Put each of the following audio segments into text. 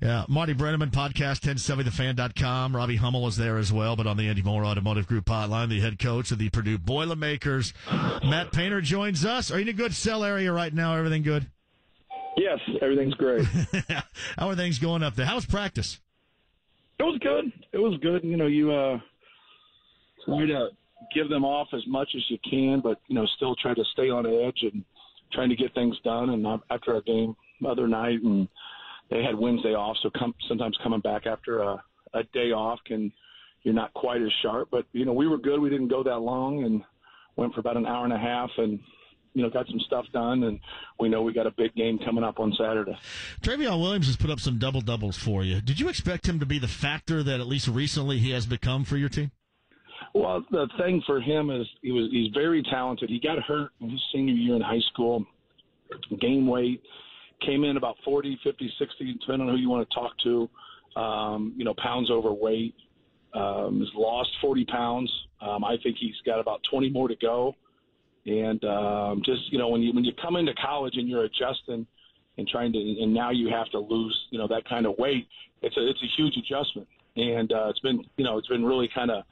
Yeah, Marty Brenneman, podcast, 1070thefan.com. Robbie Hummel is there as well, but on the Andy Moore Automotive Group hotline, the head coach of the Purdue Boilermakers. Matt Painter joins us. Are you in a good cell area right now? Everything good? Yes, everything's great. How are things going up there? How was practice? It was good. It was good. You try to give them off as much as you can, but, still try to stay on edge and trying to get things done. And after our game the other night, and they had Wednesday off, so sometimes coming back after a day off you're not quite as sharp. But, we were good. We didn't go that long and went for about an hour and a half and, got some stuff done. And we know we got a big game coming up on Saturday. Travion Williams has put up some double-doubles for you. Did you expect him to be the factor that at least recently he has become for your team? Well, the thing for him is he's very talented. He got hurt in his senior year in high school, gained weight, came in about 40, 50, 60, depending on who you want to talk to, pounds overweight, has lost 40 pounds. I think he's got about 20 more to go. And when you come into college and you're adjusting and now you have to lose, that kind of weight, it's a huge adjustment. And it's been really kind of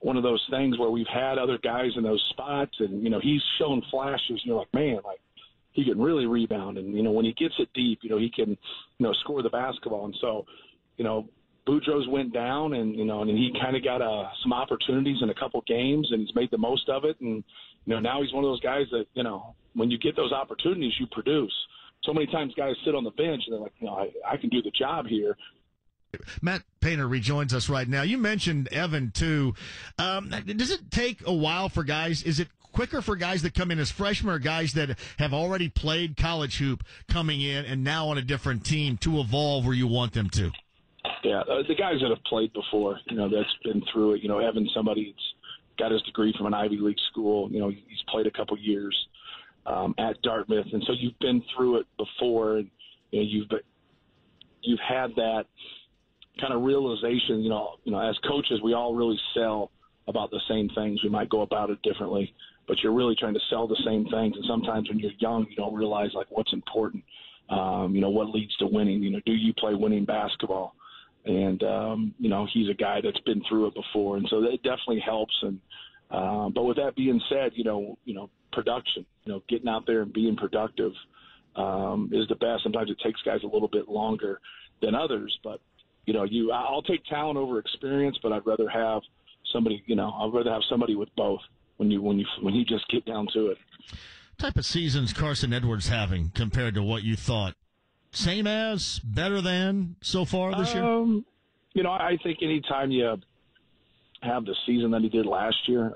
one of those things where we've had other guys in those spots and, he's shown flashes and you're like, man, he can really rebound. And, when he gets it deep, he can, score the basketball. And so, Boudreaux's went down and he kind of got some opportunities in a couple games and he's made the most of it. And, now he's one of those guys that, when you get those opportunities, you produce. So many times guys sit on the bench and they're like, I can do the job here. Matt Painter rejoins us right now. You mentioned Evan, too. Does it take a while for guys? Is it quicker for guys that come in as freshmen or guys that have already played college hoop coming in and now on a different team to evolve where you want them to? Yeah, the guys that have played before, that's been through it. Evan's somebody that's got his degree from an Ivy League school. He's played a couple years at Dartmouth. And so you've been through it before and you've had that kind of realization, as coaches, we all really sell about the same things. We might go about it differently, but you're really trying to sell the same things. And sometimes when you're young, you don't realize what's important. What leads to winning, do you play winning basketball? And, he's a guy that's been through it before. And so that definitely helps. And, but with that being said, production, getting out there and being productive, is the best. Sometimes it takes guys a little bit longer than others, but, I'll take talent over experience, but I'd rather have somebody, with both when you just get down to it. What type of seasons Carson Edwards having compared to what you thought? Same as, better than so far this year? I think anytime you have the season that he did last year,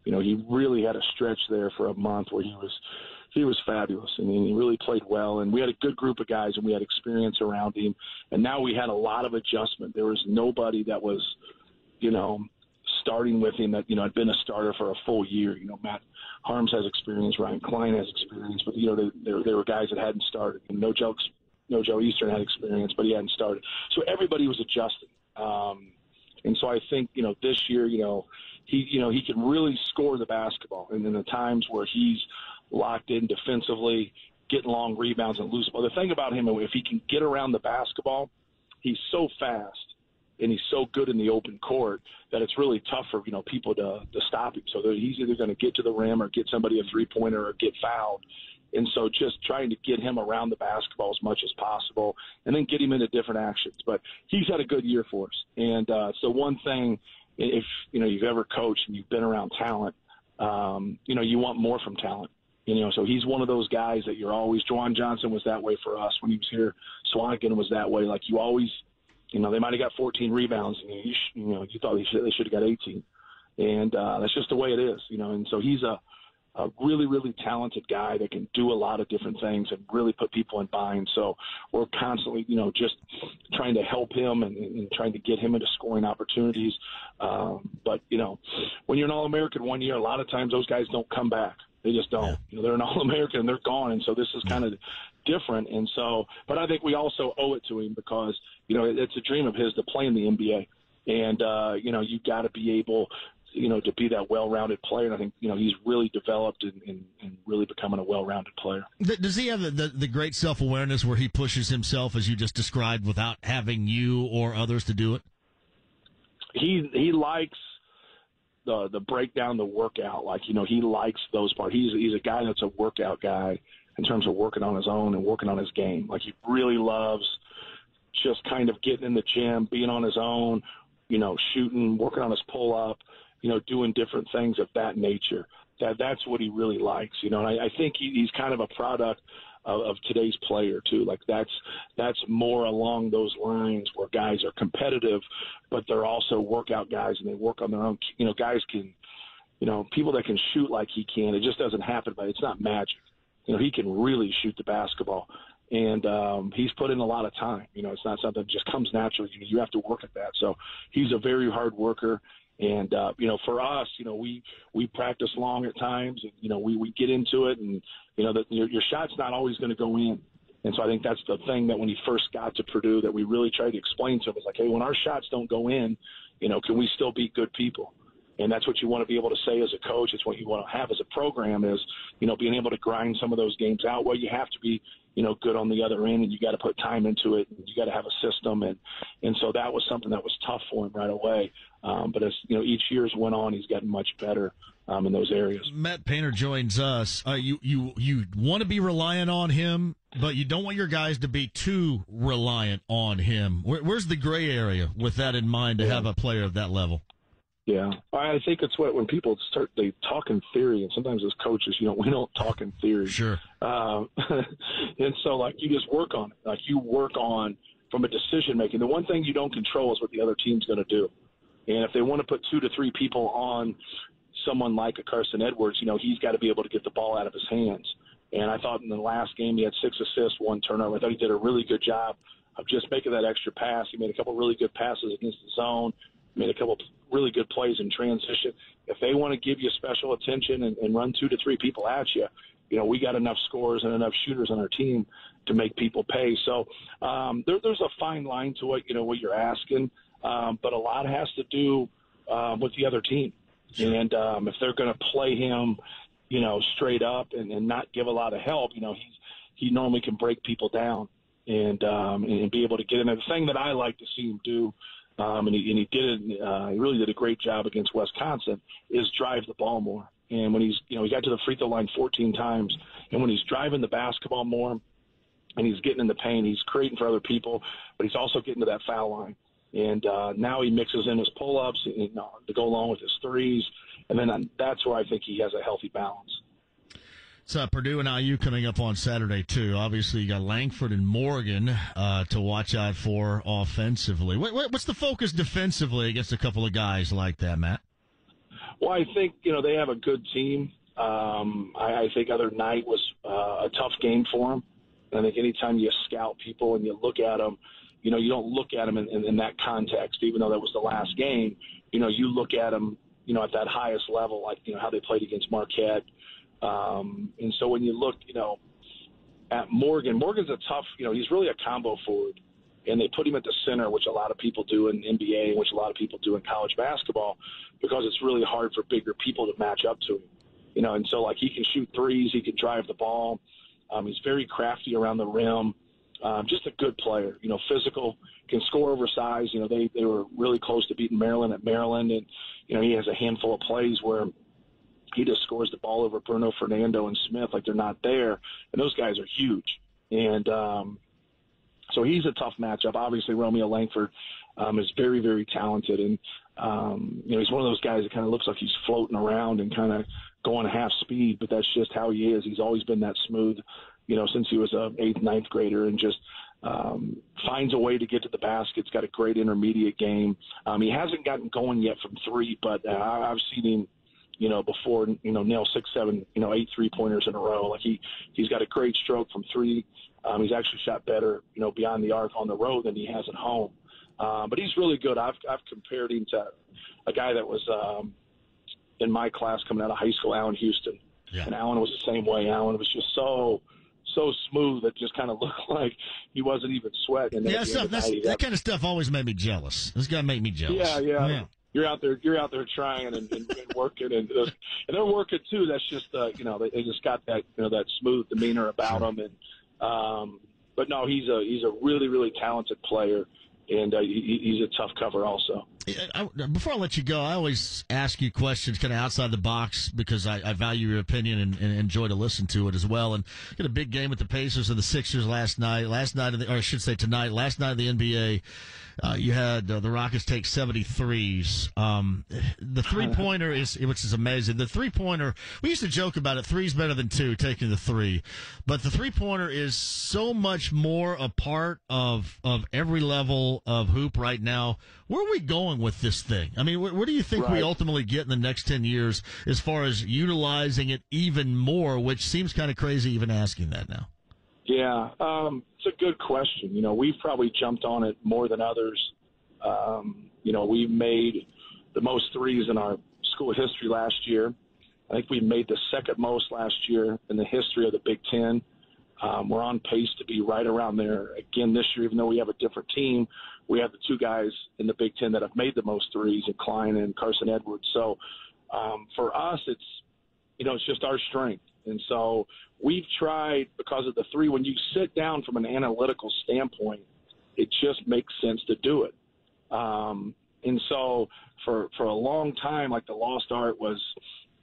he really had a stretch there for a month where he was fabulous. I mean, he really played well, and we had a good group of guys, and we had experience around him. And now we had a lot of adjustment. There was nobody that was, starting with him that, had been a starter for a full year. Matt Harms has experience, Ryan Klein has experience, but, there were guys that hadn't started. No Joe Eastern had experience, but he hadn't started. So everybody was adjusting. And so I think, this year, he can really score the basketball. And in the times where he's locked in defensively, getting long rebounds and loose ball. The thing about him, if he can get around the basketball, he's so fast and he's so good in the open court that it's really tough for, people to stop him. So he's either going to get to the rim or get somebody a three-pointer or get fouled. And so just trying to get him around the basketball as much as possible and then get him into different actions. But he's had a good year for us. And so one thing, if, you've ever coached and you've been around talent, you want more from talent. So he's one of those guys that you're always, Juwan Johnson was that way for us when he was here. Swanigan was that way. Like you always, they might have got 14 rebounds and you thought they should have got 18. And that's just the way it is, and so he's a really, really talented guy that can do a lot of different things and really put people in bind. So we're constantly, just trying to help him and trying to get him into scoring opportunities. But, when you're an All-American one year, a lot of times those guys don't come back. They just don't. They're an All-American and they're gone. And so this is kind of different. And so, but I think we also owe it to him because, it's a dream of his to play in the NBA. And, you've got to be able to be that well-rounded player. And I think, he's really developed and really becoming a well-rounded player. Does he have the great self-awareness where he pushes himself, as you just described, without having you or others to do it? He likes the breakdown, the workout. Like, he likes those parts. He's a guy that's a workout guy in terms of working on his own and working on his game. Like, he really loves just kind of getting in the gym, being on his own, shooting, working on his pull-up, doing different things of that nature. That's what he really likes, and I think he's kind of a product of today's player too. Like, that's more along those lines where guys are competitive, but they're also workout guys and they work on their own. Guys can, people that can shoot like he can. It just doesn't happen, but it's not magic. He can really shoot the basketball, and he's put in a lot of time. It's not something that just comes naturally. You have to work at that. So he's a very hard worker. And, for us, we practice long at times, and, we get into it, and, your shot's not always going to go in. And so I think that's the thing that when he first got to Purdue that we really tried to explain to him is like, hey, when our shots don't go in, can we still be good people? And that's what you want to be able to say as a coach. It's what you want to have as a program is, being able to grind some of those games out. Well, you have to be, good on the other end, and you got to put time into it, and you got to have a system. And so that was something that was tough for him right away. But as, each year's went on, he's gotten much better in those areas. Matt Painter joins us. You want to be reliant on him, but you don't want your guys to be too reliant on him. Where's the gray area with that in mind to have a player of that level? Yeah, I think it's when people they talk in theory, and sometimes as coaches, we don't talk in theory. Sure. And so, like, you just work on it. Like, you work on from a decision making. The one thing you don't control is what the other team's going to do. And if they want to put 2 to 3 people on someone like a Carson Edwards, he's got to be able to get the ball out of his hands. And I thought in the last game he had 6 assists, 1 turnover. I thought he did a really good job of just making that extra pass. He made a couple really good passes against the zone. Made a couple really good plays in transition. If they want to give you special attention and run 2 to 3 people at you, we got enough scorers and enough shooters on our team to make people pay. So there's a fine line to it, what you're asking, but a lot has to do with the other team. Sure. And if they're going to play him, straight up and not give a lot of help, he normally can break people down and be able to get in there. The thing that I like to see him do, and he did it. He really did a great job against Wisconsin. Is drive the ball more. And when he got to the free throw line 14 times, and when he's driving the basketball more, and he's getting in the paint, he's creating for other people, but he's also getting to that foul line. And now he mixes in his pull-ups to go along with his threes, and then that's where I think he has a healthy balance. It's Purdue and IU coming up on Saturday, too. Obviously, you got Langford and Morgan to watch out for offensively. What's the focus defensively against a couple of guys like that, Matt? Well, I think, they have a good team. I think other night was a tough game for them. And I think anytime you scout people and you look at them, you don't look at them in that context, even though that was the last game. You look at them, at that highest level, like, how they played against Marquette. And so when you look, at Morgan's a tough, he's really a combo forward, and they put him at the center, which a lot of people do in NBA, which a lot of people do in college basketball, because it's really hard for bigger people to match up to him, and so like he can shoot threes, he can drive the ball. He's very crafty around the rim. Just a good player, physical, can score oversized. They were really close to beating Maryland at Maryland, and, he has a handful of plays where he just scores the ball over Bruno, Fernando, and Smith like they're not there. And those guys are huge. And so he's a tough matchup. Obviously, Romeo Langford is very, very talented. And, he's one of those guys that kind of looks like he's floating around and kind of going half speed, but that's just how he is. He's always been that smooth, since he was a 8th, 9th grader, and just finds a way to get to the basket. He's got a great intermediate game. He hasn't gotten going yet from 3, but I've seen him, before, nail 6, 7, 8 3-pointers in a row. Like he's got a great stroke from 3. He's actually shot better, beyond the arc on the road than he has at home. But he's really good. I've compared him to a guy that was in my class coming out of high school, Allen Houston. Yeah. And Allen was the same way. Allen was just so smooth that just kind of looked like he wasn't even sweating. Yeah, that kind of stuff always made me jealous. This guy made me jealous. Yeah. you're out there trying and working, and they're working too. That's just they just got that that smooth demeanor about them, and but no, he's a really, really talented player. And he's a tough cover also. Before I let you go, I always ask you questions kind of outside the box because I value your opinion and enjoy to listen to it as well. And you had a big game with the Pacers and the Sixers last night. Last night of the NBA, you had the Rockets take 73s. The three-pointer which is amazing. The three-pointer, we used to joke about it. Three's better than two, taking the three. But the three-pointer is so much more a part of every level of hoop right now. Where are we going with this thing? I mean, where do you think we ultimately get in the next 10 years as far as utilizing it even more, which seems kind of crazy even asking that now? Yeah, it's a good question. We've probably jumped on it more than others. We made the most threes in our school history last year. I think we made the second most last year in the history of the Big Ten. We're on pace to be right around there again this year, even though we have a different team. We have the two guys in the Big Ten that have made the most threes, in Klein and Carson Edwards. So for us, it's just our strength. And so we've tried, because of the three, when you sit down from an analytical standpoint, it just makes sense to do it. And so for a long time, like the lost art was,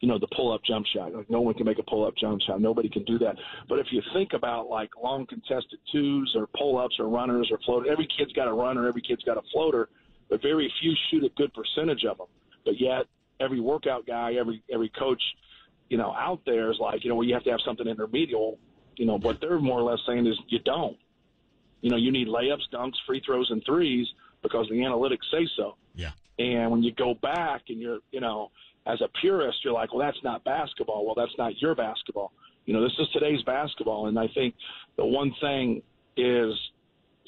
the pull-up jump shot. Like no one can make a pull-up jump shot. Nobody can do that. But if you think about like long contested twos or pull-ups or runners or floaters, every kid's got a runner, every kid's got a floater, but very few shoot a good percentage of them. But yet every workout guy, every coach, out there is like, well, you have to have something intermediate. What they're more or less saying is you don't. You need layups, dunks, free throws, and threes because the analytics say so. Yeah. And when you go back and you're, as a purist, you're like, well, that's not basketball. Well, that's not your basketball. This is today's basketball. And I think the one thing is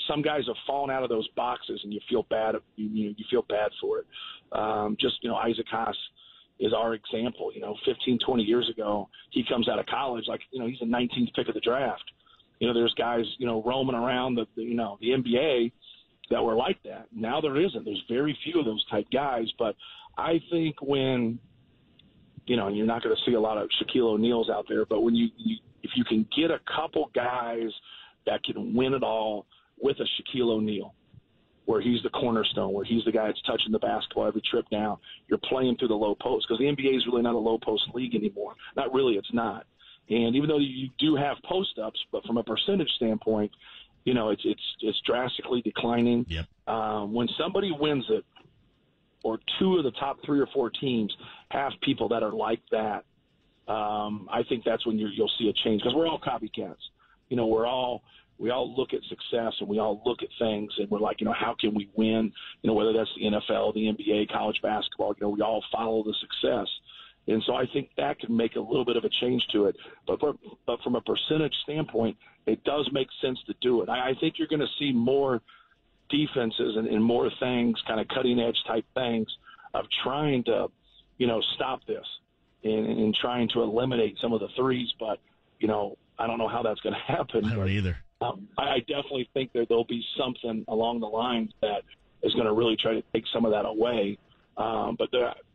some guys have fallen out of those boxes and you feel bad. You feel bad for it. Isaac Haas is our example. 15, 20 years ago, he comes out of college like, he's the 19th pick of the draft. There's guys, roaming around the NBA that were like that. Now there isn't. There's very few of those type guys. But I think when, and you're not going to see a lot of Shaquille O'Neals out there, but when if you can get a couple guys that can win it all with a Shaquille O'Neal, where he's the cornerstone, where he's the guy that's touching the basketball every trip down, you're playing through the low post, because the NBA is really not a low post league anymore. Not really, it's not. And even though you do have post ups, but from a percentage standpoint, it's drastically declining. Yep. When somebody wins it, or two of the top 3 or 4 teams have people that are like that, I think that's when you'll see a change, because we're all copycats. We all look at success and we all look at things and we're like, how can we win? Whether that's the NFL, the NBA, college basketball, we all follow the success. And so I think that can make a little bit of a change to it. But from a percentage standpoint, it does make sense to do it. I think you're going to see more defenses and more things, kind of cutting edge type things of trying to, stop this and trying to eliminate some of the threes. But, I don't know how that's going to happen. I don't either. I definitely think there'll be something along the lines that is going to really try to take some of that away. But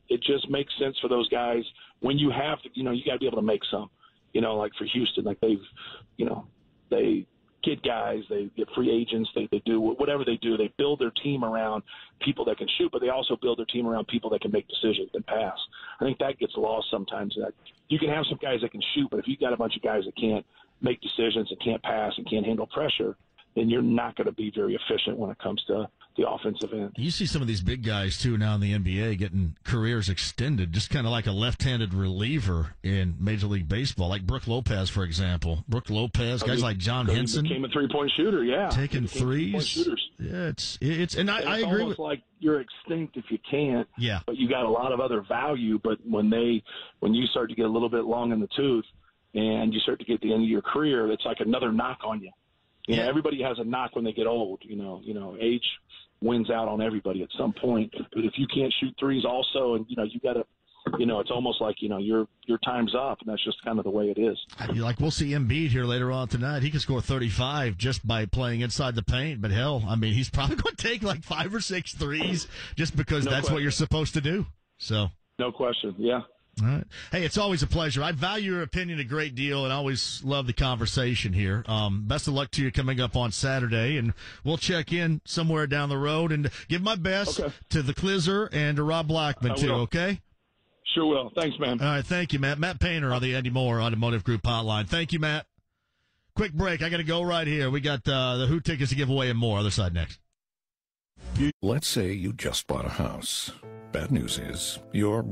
it just makes sense for those guys when you have to, you got to be able to make some, like for Houston, like they get guys, they get free agents, they do whatever they do. They build their team around people that can shoot, but they also build their team around people that can make decisions and pass. I think that gets lost sometimes. That you can have some guys that can shoot, but if you've got a bunch of guys that can't make decisions and can't pass and can't handle pressure, then you're not going to be very efficient when it comes to the offensive end. You see some of these big guys, too, now in the NBA getting careers extended, just kind of like a left-handed reliever in Major League Baseball, like Brook Lopez, for example. Brook Lopez, guys like John Henson. Became a three-point shooter, yeah. Taking threes. Shooters. Yeah, it's and I agree almost with. Like you're extinct if you can't. Yeah. But you got a lot of other value. But when you start to get a little bit long in the tooth and you start to get the end of your career, it's like another knock on you. Everybody has a knock when they get old. Age wins out on everybody at some point. But if you can't shoot threes also, and you got to it's almost like, your time's up, and that's just kind of the way it is. Like, we'll see Embiid here later on tonight. He could score 35 just by playing inside the paint. But hell, I mean, he's probably going to take like 5 or 6 threes just because that's what you're supposed to do. So, no question. Yeah. All right. Hey, it's always a pleasure. I value your opinion a great deal and always love the conversation here. Best of luck to you coming up on Saturday, and we'll check in somewhere down the road and give my best to the Clizzer and to Rob Blackman, too, okay? Sure will. Thanks, man. All right, thank you, Matt. Matt Painter on the Andy Moore Automotive Group hotline. Thank you, Matt. Quick break. I got to go right here. We got the Who tickets to give away and more. Other side next. Let's say you just bought a house. Bad news is, you're